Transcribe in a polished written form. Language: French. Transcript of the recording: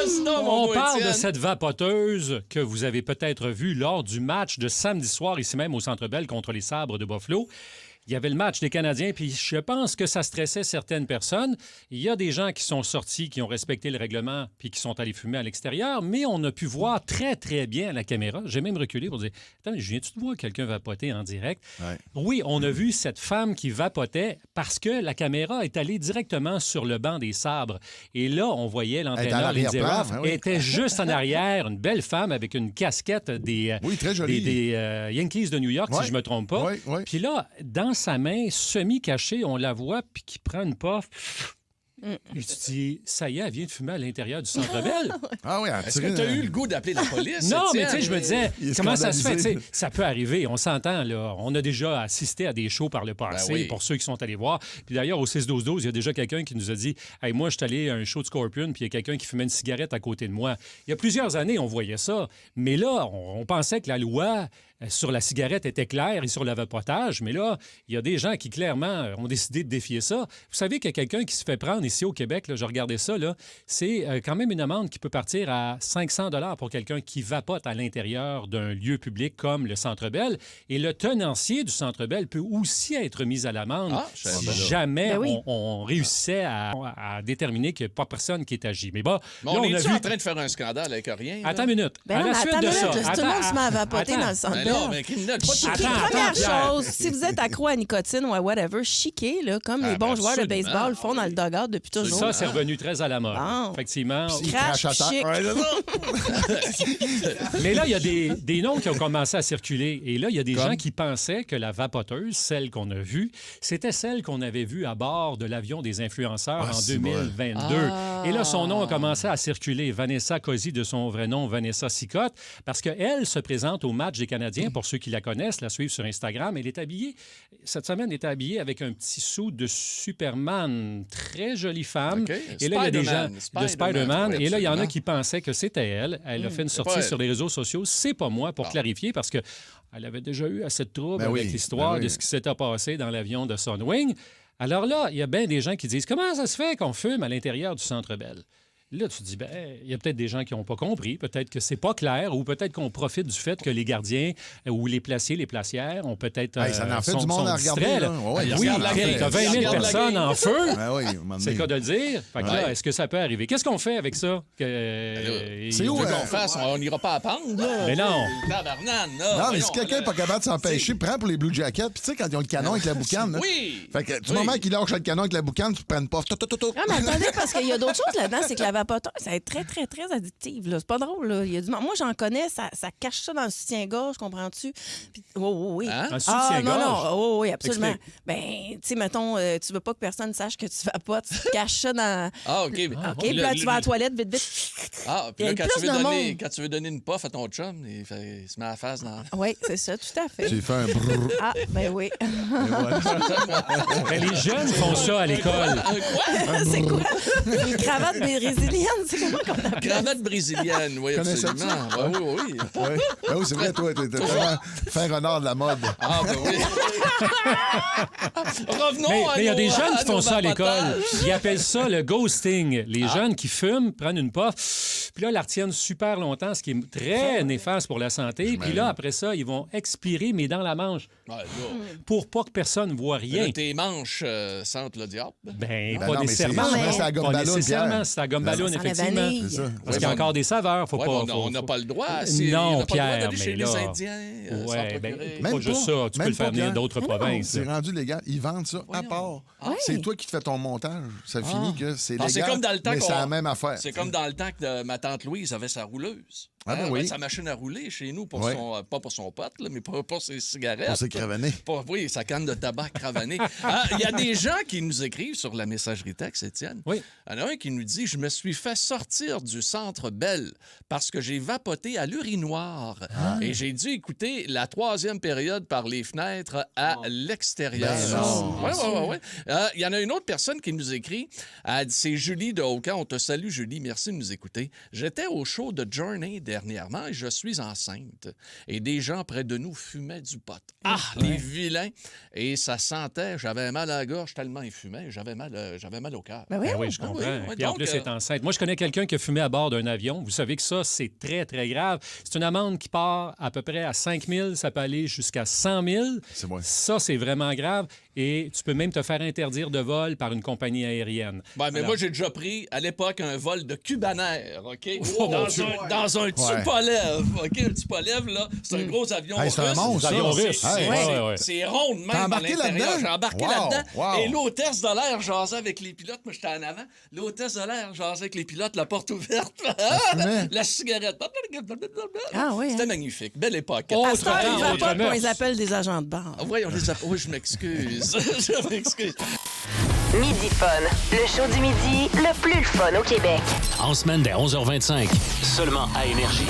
Vas-y donc, mon On beau parle de Étienne. cette vapoteuse que vous avez peut-être vue lors du match de samedi soir, ici même au Centre Bell contre les Sabres de Buffalo. Il y avait le match des Canadiens, puis je pense que ça stressait certaines personnes. Il y a des gens qui sont sortis, qui ont respecté le règlement, puis qui sont allés fumer à l'extérieur, mais on a pu voir très, très bien à la caméra. J'ai même reculé pour dire, attends, je viens-tu de voir quelqu'un vapoter en direct? Ouais. Oui, on a vu cette femme qui vapotait parce que la caméra est allée directement sur le banc des Sabres. Et là, on voyait l'entraîneur, Lindsey Ruff, était juste en arrière, une belle femme avec une casquette des, très jolie. des Yankees de New York, si je ne me trompe pas. Oui. Puis là, dans sa main, semi-cachée, on la voit, puis qui prend une puff. Et tu te dis, ça y est, elle vient de fumer à l'intérieur du Centre Bell. Ah oui, Est-ce que tu as eu le goût d'appeler la police? Non, mais tu sais, Étienne? je me disais, Il est comment ça se fait? scandalisé. Tu sais, ça peut arriver, on s'entend, là. On a déjà assisté à des shows par le passé, Ben oui. pour ceux qui sont allés voir. Puis d'ailleurs, au 6-12-12, il y a déjà quelqu'un qui nous a dit, hey, moi, je suis allé à un show de Scorpion, puis il y a quelqu'un qui fumait une cigarette à côté de moi. Il y a plusieurs années, on voyait ça. Mais là, on pensait que la loi sur la cigarette était claire et sur le vapotage. Mais là, il y a des gens qui, clairement, ont décidé de défier ça. Vous savez qu'il y a quelqu'un qui se fait prendre ici au Québec, là, je regardais ça, là, c'est quand même une amende qui peut partir à 500 $ pour quelqu'un qui vapote à l'intérieur d'un lieu public comme le Centre Bell. Et le tenancier du Centre Bell peut aussi être mis à l'amende je savais si pas. jamais Ben oui. on réussissait à déterminer qu'il n'y a pas personne qui est agi. Mais bon, Mais là, on a est-tu vu... en train de faire un scandale avec rien? là? Attends une minute. Ben à non, la mais suite attends de une ça... minute, là, tout le monde se met à vapoter dans le Centre Ben Bell. non, mais criminel, pas de Chiquer. Attends, Première Pierre. chose, si vous êtes accro à nicotine ou à whatever, chiquez, là, comme les bons joueurs de absolument. baseball font dans le dugout depuis toujours. Ça, c'est revenu très à la mode. Bon. Effectivement. Il crache à terre. chic. Ouais, c'est ça. Mais là, il y a des noms qui ont commencé à circuler. Et là, il y a des Comme? gens qui pensaient que la vapoteuse, celle qu'on a vue, c'était celle qu'on avait vue à bord de l'avion des influenceurs en c'est 2022. Et là, son nom a commencé à circuler. Vanessa Cosi, de son vrai nom, Vanessa Sicotte, parce qu'elle se présente au match des Canadiens. Pour ceux qui la connaissent, la suivent sur Instagram. Elle est habillée, cette semaine, elle est habillée avec un petit sou de Superman. Très jolie femme. OK. Et là, il y a des gens Spider-Man. de Spider-Man. Oui, Et là, il y en a absolument. qui pensaient que c'était elle. Elle a fait une pas sortie elle. sur les réseaux sociaux. C'est pas moi, pour Bon. clarifier, parce que elle avait déjà eu assez de troubles Ben avec oui, l'histoire ben oui. de ce qui s'était passé dans l'avion de Sunwing. Alors là, il y a bien des gens qui disent, comment ça se fait qu'on fume à l'intérieur du Centre Bell? Là, tu te dis, ben, il y a peut-être des gens qui n'ont pas compris, peut-être que c'est pas clair, ou peut-être qu'on profite du fait que les gardiens ou les placiers, les placières ont peut-être Hey, ça en fait sont- du monde sont à regarder. distraits, Là. là. Ouais, Il oui, regarde la parfait. game. T'as 20 000 Regarde la personnes game. en feu. Ben oui, à un moment C'est le donné. cas de le dire. Fait que là, est-ce que ça peut arriver? Qu'est-ce qu'on fait avec ça? C'est où, Tu veux qu'on fasse? On n'ira pas à pendre, là. Mais non. Tabarnane, là. Non, mais Voyons, si quelqu'un n'est pas capable de s'empêcher, prends pour les Blue Jackets. Puis tu sais, quand ils ont le canon avec la boucane, là, Oui. fait que du Oui. moment qu'ils lâchent le canon avec la boucane, tu prends pas. Ah, mais attendez, parce qu'il y a d'autres choses là-dedans. C'est que la vapoteuse, ça est très, très, très addictive. Là. C'est pas drôle. Là. Il y a du... Moi, j'en connais, ça cache ça dans le soutien-gorge, comprends-tu? Puis... oui. Hein? Un Ah, soutien-gorge? non. Oui, absolument. Explique. Ben, tu sais, mettons, tu veux pas que personne sache que tu vapotes, tu caches ça dans. Ah, OK. OK, puis là, tu vas à la toilette, vite, vite. Ah, puis Il y là, a quand plus tu, veux de donner, monde. quand tu veux donner une puff à ton chum, il se met à la face dans... Oui, c'est ça, tout à fait. J'ai fait un brrr. Ah, ben oui. Ben, les jeunes font ça à l'école. C'est quoi? Une cravate brésilienne, c'est comment qu'on appelle? Cravate brésilienne, oui, Connaissais-tu absolument. ça? Oui. Ouais. Ben oui, c'est vrai, toi, t'es vraiment fin renard de la mode. Ah, ben oui. Revenons Mais à il y a nos- des jeunes qui nos font ça à l'école. vapotages. Ils appellent ça le ghosting. Les jeunes qui fument, prennent une puff, puis là, la retiennent super longtemps, ce qui est très néfaste pour la santé. Puis là, après ça, ils vont expirer, mais dans la manche, Ouais, là. pour pas que personne ne voit rien. Là, tes manches sentent le diable. Ben, Ben pas non, mais nécessairement. c'est la gomme Pas ballon, nécessairement, Pierre. c'est la gomme ballon, Ça sent la effectivement. vanille. C'est ça. Parce qu'il y a encore des saveurs, faut Ouais, pas... mais on n'a faut- pas le droit. Non, on n'a pas le droit Pierre, d'aller chez mais les là... Indiens. sans Ouais, ben, procurer. Même pas juste ça. Tu peux même le faire pas, venir Pierre. d'autres provinces. C'est là. rendu légal. Ils vendent ça à part. C'est toi qui te fais ton montage. Ça finit que c'est légal. Ah, c'est comme dans le temps mais qu'on- c'est la même affaire. C'est comme dans le temps que ma tante Louise avait sa rouleuse. Ah, ben Elle oui. avait sa machine à rouler chez nous, pour Ouais. pas pour son pote, là, mais pour ses cigarettes. Pour ses cravanés. Oui, sa canne de tabac cravanée. Il y a des gens qui nous écrivent sur la messagerie texte, Étienne. Oui. Il y en a un qui nous dit « Je me suis fait sortir du Centre Bell parce que j'ai vapoté à l'urinoir et j'ai dû écouter la 3e période par les fenêtres à l'extérieur. Ben non. » Oui. Il y en a une autre personne qui nous écrit. Elle dit, c'est Julie de Hocan. On te salue, Julie. Merci de nous écouter. J'étais au show de Journey dernièrement et je suis enceinte. Et des gens près de nous fumaient du pot. Ah, les vilains! Et ça sentait, j'avais mal à la gorge tellement ils fumaient, j'avais mal au cœur. Ben oui, Ben oui, je comprends. oui. Puis en Donc, plus, c'est enceinte. Moi, je connais quelqu'un qui a fumé à bord d'un avion. Vous savez que ça, c'est très, très grave. C'est une amende qui part à peu près à 5 000. Ça peut aller jusqu'à 100 000. C'est moi. Ça, c'est vraiment grave. Et tu peux même te faire interdire de vol par une compagnie aérienne. Ben, mais Alors- moi, j'ai déjà pris, à l'époque, un vol de Cubanair, OK? Oh, mon dans un Tupolev, OK? Un Tupolev, là, c'est un gros avion Hey, c'est un russe. monstre, ça. Avion russe. Hey, Ouais. C'est rond de même T'as à embarqué l'intérieur. là-dedans? J'ai embarqué Wow, là-dedans. wow. Et l'hôtesse de l'air jasait avec les pilotes. Moi, j'étais en avant. L'hôtesse de l'air jasait avec les pilotes, la porte ouverte. fumait. La cigarette. Ah oui, C'était hein? magnifique. Belle époque. Oh, À cette heure, temps, ils vapotent, autrement. on les appelle des agents de bar. Ah, oui, on les a... Oui, je m'excuse. Je m'excuse. Midi Fun, le show du midi le plus le fun au Québec. En semaine dès 11h25, seulement à Énergie.